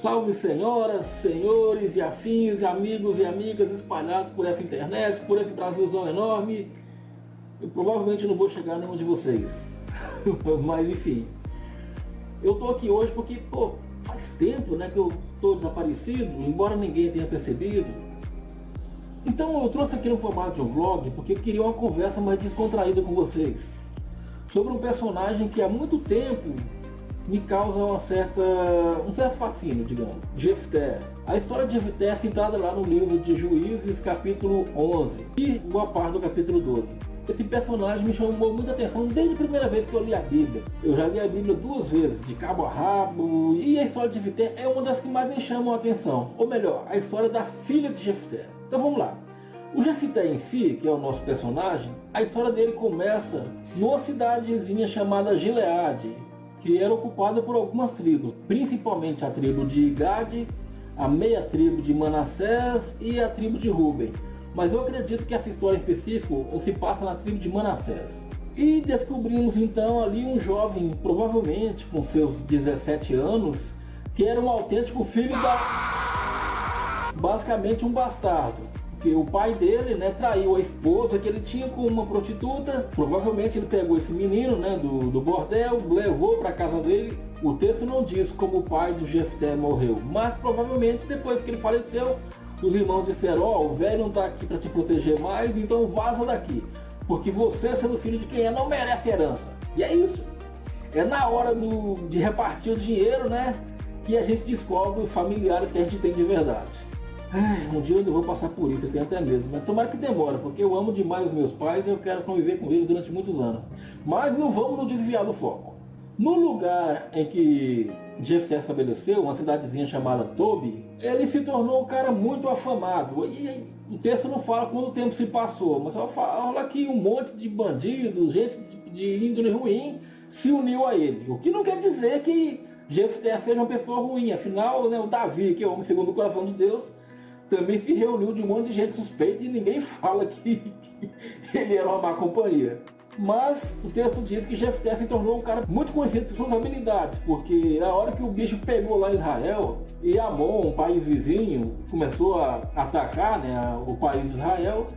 Salve senhoras, senhores e afins, amigos e amigas espalhados por essa internet, por esse Brasilzão enorme. Eu provavelmente não vou chegar a nenhum de vocês, mas enfim. Eu tô aqui hoje porque, faz tempo, né, que eu tô desaparecido, embora ninguém tenha percebido. Então eu trouxe aqui no formato de um vlog porque eu queria uma conversa mais descontraída com vocês sobre um personagem que há muito tempo me causa um certo fascínio, digamos. Jefté. A história de Jefté é citada lá no livro de Juízes, capítulo 11 e boa parte do capítulo 12. Esse personagem me chamou muita atenção desde a primeira vez que eu li a Bíblia. Eu já li a Bíblia 2 vezes, de cabo a rabo, e a história de Jefté é uma das que mais me chamam a atenção. Ou melhor, a história da filha de Jefté. Então vamos lá. O Jefté em si, que é o nosso personagem, a história dele começa numa cidadezinha chamada Gileade, que era ocupada por algumas tribos, principalmente a tribo de Gade, a meia tribo de Manassés e a tribo de Ruben. Mas eu acredito que essa história em específico se passa na tribo de Manassés. E descobrimos então ali um jovem, provavelmente com seus 17 anos, que era um autêntico filho basicamente um bastardo. Porque o pai dele, né, traiu a esposa que ele tinha com uma prostituta. Provavelmente ele pegou esse menino, né, do bordel, levou para casa dele. O texto não diz como o pai do Jefté morreu, mas provavelmente depois que ele faleceu, os irmãos disseram: o velho não está aqui para te proteger mais, então vaza daqui, porque você, sendo filho de quem é, não merece herança. E é isso. É na hora de repartir o dinheiro, né, que a gente descobre os familiares que a gente tem de verdade. Um dia eu vou passar por isso, eu tenho até medo, mas tomara que demore, porque eu amo demais os meus pais e eu quero conviver com eles durante muitos anos. Mas não vamos nos desviar do foco. No lugar em que Jefté estabeleceu, uma cidadezinha chamada Tobi, ele se tornou um cara muito afamado. E o texto não fala quanto tempo se passou, mas só fala que um monte de bandidos, gente de índole ruim, se uniu a ele. O que não quer dizer que Jefté seja uma pessoa ruim. Afinal, né, o Davi, que é o homem segundo o coração de Deus, também se reuniu de um monte de gente suspeita e ninguém fala que ele era uma má companhia. Mas o texto diz que Jefté se tornou um cara muito conhecido por suas habilidades, porque a hora que o bicho pegou lá em Israel e Amon, um país vizinho, começou a atacar, né, o país de Israel,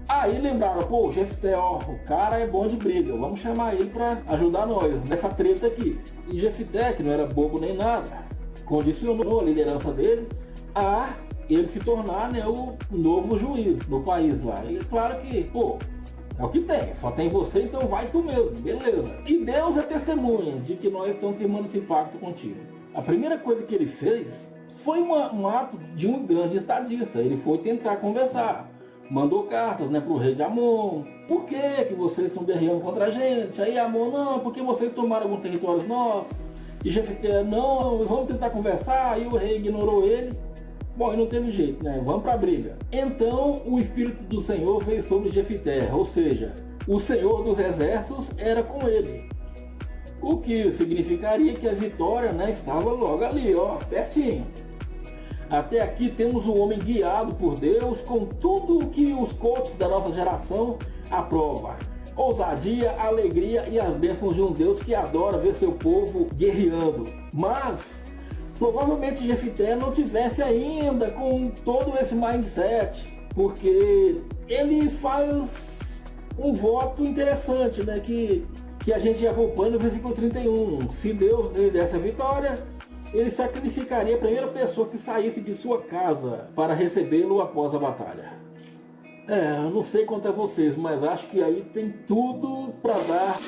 aí lembraram: Jefté, o cara é bom de briga, vamos chamar ele para ajudar nós nessa treta aqui. E Jefté, que não era bobo nem nada, condicionou a liderança dele a ele se tornar, né, o novo juiz do país lá. E claro que, é o que tem, só tem você, então vai tu mesmo, beleza. E Deus é testemunha de que nós estamos firmando esse pacto contigo. A primeira coisa que ele fez foi um ato de um grande estadista. Ele foi tentar conversar, mandou cartas, né, para o rei de Amon. Por que vocês estão guerreando contra a gente? Aí Amon: não, porque vocês tomaram alguns territórios nossos. E Jefté: não, vamos tentar conversar. Aí o rei ignorou ele. Bom, e não teve jeito, né? Vamos pra briga. Então o Espírito do Senhor veio sobre Jefté, ou seja, o Senhor dos Exércitos era com ele. O que significaria que a vitória, né, estava logo ali, pertinho. Até aqui temos um homem guiado por Deus com tudo o que os coaches da nossa geração aprovam: ousadia, alegria e as bênçãos de um Deus que adora ver seu povo guerreando. Mas provavelmente Jefté não tivesse ainda com todo esse mindset, porque ele faz um voto interessante, né, que a gente acompanha no versículo 31. Se Deus lhe desse a vitória, ele sacrificaria a primeira pessoa que saísse de sua casa para recebê-lo após a batalha. Eu não sei quanto a vocês, mas acho que aí tem tudo para dar.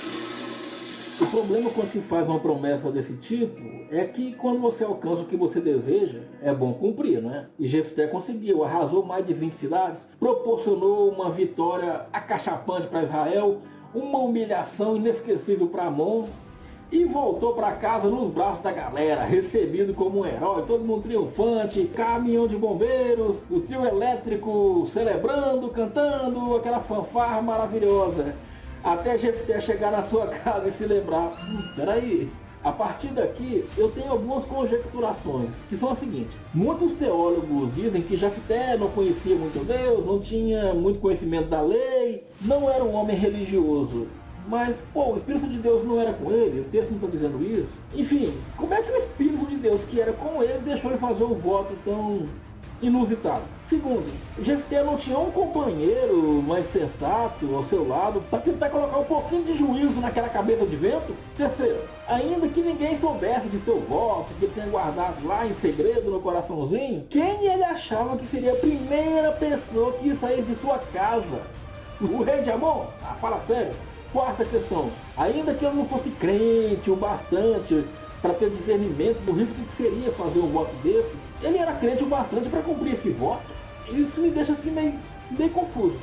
O problema quando se faz uma promessa desse tipo é que quando você alcança o que você deseja, é bom cumprir, né? E Jefté conseguiu, arrasou mais de 20 cidades, proporcionou uma vitória acachapante para Israel, uma humilhação inesquecível para Amon, e voltou para casa nos braços da galera, recebido como um herói, todo mundo triunfante, caminhão de bombeiros, o trio elétrico celebrando, cantando, aquela fanfarra maravilhosa. Até Jefté chegar na sua casa e se lembrar: peraí, a partir daqui eu tenho algumas conjecturações, que são as seguintes. Muitos teólogos dizem que Jefté não conhecia muito Deus, não tinha muito conhecimento da lei, não era um homem religioso. Mas, pô, o Espírito de Deus não era com ele, o texto não está dizendo isso. Enfim, como é que o Espírito de Deus que era com ele deixou ele fazer um voto tão inusitado? Segundo, Jefté não tinha um companheiro mais sensato ao seu lado para tentar colocar um pouquinho de juízo naquela cabeça de vento? Terceiro, ainda que ninguém soubesse de seu voto, que ele tinha guardado lá em segredo no coraçãozinho, quem ele achava que seria a primeira pessoa que ia sair de sua casa? O rei de Amon? Ah, fala sério. Quarta questão, ainda que ele não fosse crente o bastante para ter discernimento do risco que seria fazer um voto desse, ele era crente o bastante para cumprir esse voto. Isso me deixa assim meio confuso.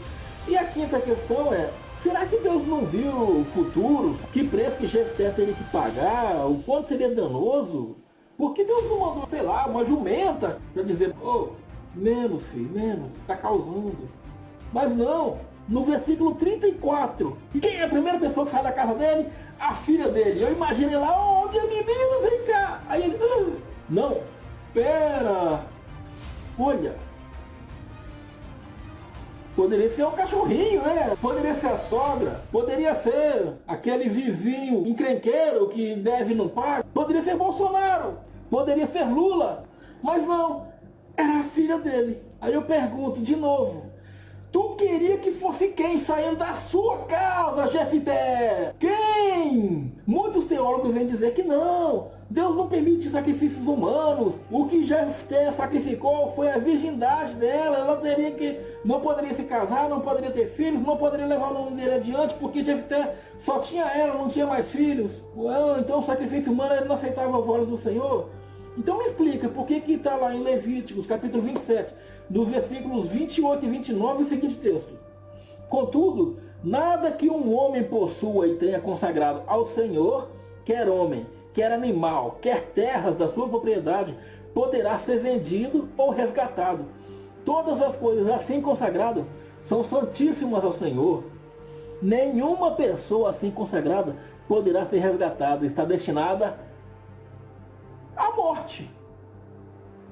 E a quinta questão é, será que Deus não viu o futuro? Que preço que Jefté teria que pagar? O quanto seria danoso? Por que Deus não mandou, sei lá, uma jumenta para dizer, oh, menos filho, menos, está causando. Mas não. No versículo 34, quem é a primeira pessoa que sai da casa dele? A filha dele. Eu imaginei lá, oh, minha menina, vem cá. Aí ele, não, pera, olha, poderia ser um cachorrinho, né? Poderia ser a sogra, poderia ser aquele vizinho encrenqueiro que deve e não paga, poderia ser Bolsonaro, poderia ser Lula, mas não, era a filha dele. Aí eu pergunto de novo, tu queria que fosse quem saindo da sua casa, Jefté? Quem? Muitos teólogos vêm dizer que não, Deus não permite sacrifícios humanos. O que Jefté sacrificou foi a virgindade dela. Ela não poderia se casar, não poderia ter filhos, não poderia levar o nome dele adiante, porque Jefté só tinha ela, não tinha mais filhos. Então o sacrifício humano ele não aceitava as ordens do Senhor. Então me explica, por que está lá em Levíticos, capítulo 27, dos versículos 28 e 29, o seguinte texto. Contudo, nada que um homem possua e tenha consagrado ao Senhor, quer homem, quer animal, quer terras da sua propriedade, poderá ser vendido ou resgatado. Todas as coisas assim consagradas são santíssimas ao Senhor. Nenhuma pessoa assim consagrada poderá ser resgatada, está destinada à morte.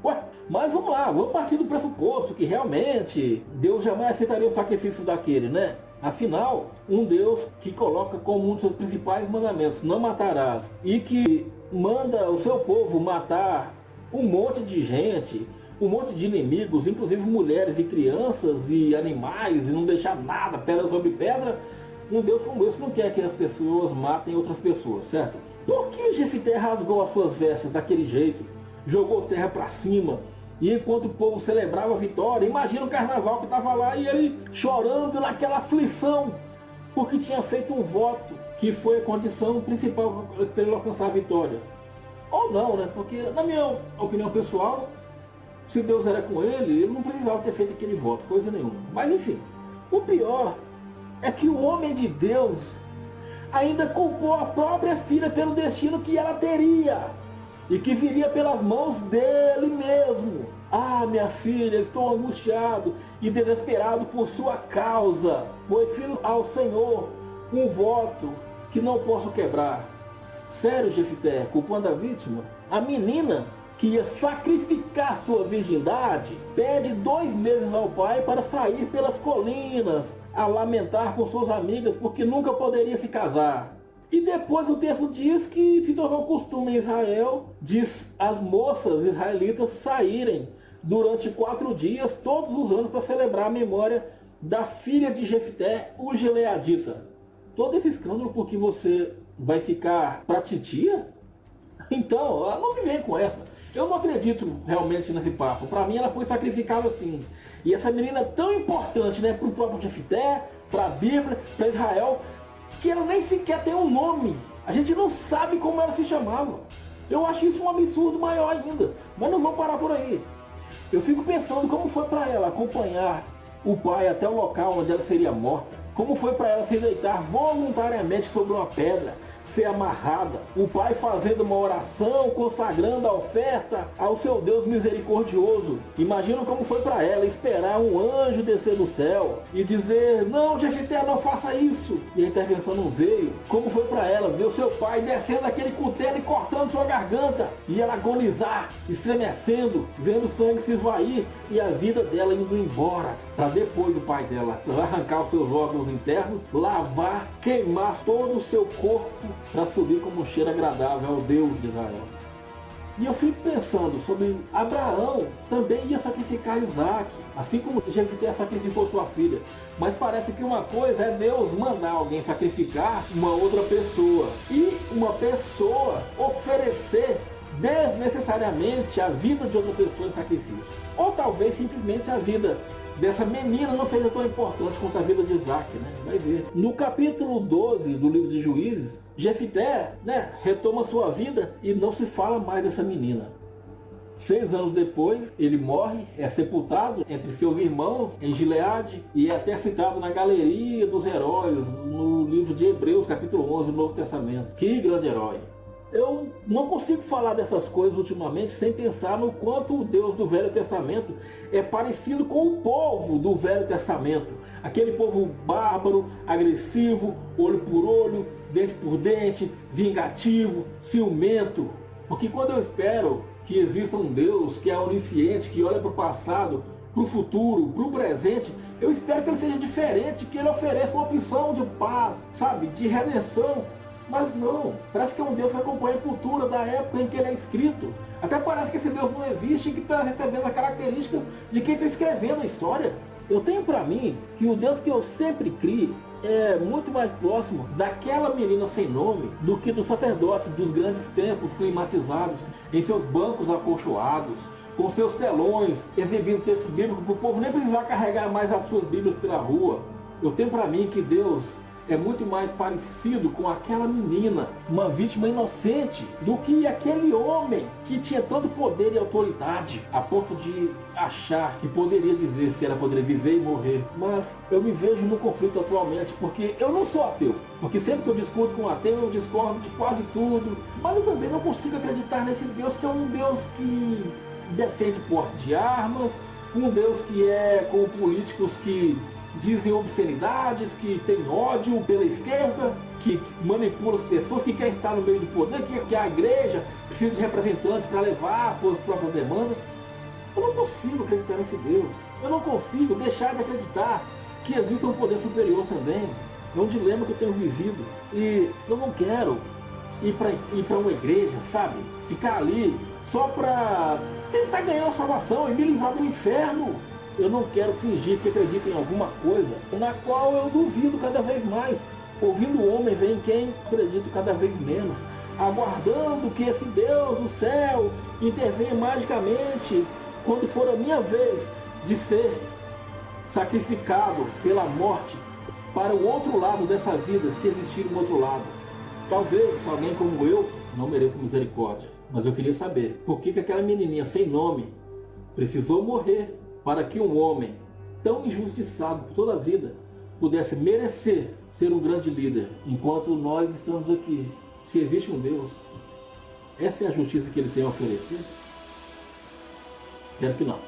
Ué, mas vamos lá, vamos partir do pressuposto que realmente Deus jamais aceitaria o sacrifício daquele, né? Afinal, um Deus que coloca como um dos seus principais mandamentos, não matarás, e que manda o seu povo matar um monte de gente, um monte de inimigos, inclusive mulheres e crianças e animais, e não deixar nada, pedra sobre pedra, um Deus como esse não quer que as pessoas matem outras pessoas, certo? Por que Jefté rasgou as suas vestes daquele jeito, jogou terra para cima, e enquanto o povo celebrava a vitória, imagina o carnaval que estava lá e ele chorando naquela aflição, porque tinha feito um voto que foi a condição principal para ele alcançar a vitória. Ou não, né? Porque na minha opinião pessoal, se Deus era com ele, ele não precisava ter feito aquele voto, coisa nenhuma. Mas enfim, o pior é que o homem de Deus ainda culpou a própria filha pelo destino que ela teria e que viria pelas mãos dele mesmo. Ah, minha filha, estou angustiado e desesperado por sua causa, pois fiz ao Senhor um voto que não posso quebrar. Sério, Jefté, culpando a vítima? A menina que ia sacrificar sua virgindade pede 2 meses ao pai para sair pelas colinas a lamentar por suas amigas porque nunca poderia se casar. E depois o texto diz que se tornou costume em Israel de as moças israelitas saírem durante 4 dias, todos os anos, para celebrar a memória da filha de Jefté, o gileadita. Todo esse escândalo porque você vai ficar pra titia? Então, não me vem com essa. Eu não acredito realmente nesse papo. Para mim ela foi sacrificada assim. E essa menina é tão importante, né, para o próprio Jefté, para a Bíblia, para Israel, que ela nem sequer tem um nome. A gente não sabe como ela se chamava. Eu acho isso um absurdo maior ainda. Mas não vou parar por aí. Eu fico pensando como foi para ela acompanhar o pai até o local onde ela seria morta. Como foi para ela se deitar voluntariamente sobre uma pedra, ser amarrada. O pai fazendo uma oração, consagrando a oferta ao seu Deus misericordioso. Imagina como foi para ela esperar um anjo descer do céu e dizer: não, Jefité, não faça isso. E a intervenção não veio. Como foi para ela ver o seu pai descendo aquele cutelo e cortando sua garganta. E ela agonizar, estremecendo, vendo o sangue se esvair e a vida dela indo embora. Para depois o pai dela arrancar os seus órgãos internos, lavar, queimar todo o seu corpo para subir como um cheiro agradável ao Deus de Israel. E eu fico pensando sobre Abraão, também ia sacrificar Isaac, assim como Jefité sacrificou sua filha. Mas parece que uma coisa é Deus mandar alguém sacrificar uma outra pessoa e uma pessoa oferecer desnecessariamente a vida de outra pessoa em sacrifício. Ou talvez simplesmente a vida dessa menina não seja tão importante quanto a vida de Isaac, né? Vai ver. No capítulo 12 do livro de Juízes, Jefité, retoma sua vida e não se fala mais dessa menina. 6 anos depois, ele morre, é sepultado entre seus irmãos em Gileade e é até citado na Galeria dos Heróis, no livro de Hebreus, capítulo 11 do Novo Testamento. Que grande herói! Eu não consigo falar dessas coisas ultimamente sem pensar no quanto o Deus do Velho Testamento é parecido com o povo do Velho Testamento. Aquele povo bárbaro, agressivo, olho por olho, dente por dente, vingativo, ciumento. Porque quando eu espero que exista um Deus que é onisciente, que olha para o passado, para o futuro, para o presente, eu espero que ele seja diferente, que ele ofereça uma opção de paz, sabe, de redenção. Mas não, parece que é um Deus que acompanha a cultura da época em que ele é escrito. Até parece que esse Deus não existe e que está recebendo as características de quem está escrevendo a história. Eu tenho para mim que o Deus que eu sempre criei é muito mais próximo daquela menina sem nome do que dos sacerdotes dos grandes templos climatizados em seus bancos acolchoados, com seus telões exibindo texto bíblico para o povo nem precisar carregar mais as suas bíblias pela rua. Eu tenho para mim que Deus é muito mais parecido com aquela menina, uma vítima inocente, do que aquele homem que tinha tanto poder e autoridade, a ponto de achar que poderia dizer se ela poderia viver e morrer. Mas eu me vejo no conflito atualmente, porque eu não sou ateu. Porque sempre que eu discuto com um ateu, eu discordo de quase tudo. Mas eu também não consigo acreditar nesse Deus que é um Deus que defende porte de armas, um Deus que é como políticos que dizem obscenidades, que tem ódio pela esquerda, que manipula as pessoas, que quer estar no meio do poder, que a igreja precisa de representantes para levar suas próprias demandas. Eu não consigo acreditar nesse Deus. Eu não consigo deixar de acreditar que existe um poder superior também. É um dilema que eu tenho vivido. E eu não quero ir para uma igreja, sabe? Ficar ali só para tentar ganhar a salvação e me livrar do inferno. Eu não quero fingir que acredito em alguma coisa na qual eu duvido cada vez mais. Ouvindo o homem vem quem acredito cada vez menos, aguardando que esse Deus do céu intervenha magicamente quando for a minha vez de ser sacrificado pela morte para o outro lado dessa vida, se existir um outro lado. Talvez alguém como eu não mereça misericórdia, mas eu queria saber por que aquela menininha sem nome precisou morrer para que um homem tão injustiçado por toda a vida pudesse merecer ser um grande líder, enquanto nós estamos aqui. Se existe um Deus, essa é a justiça que ele tem a oferecer? Espero que não.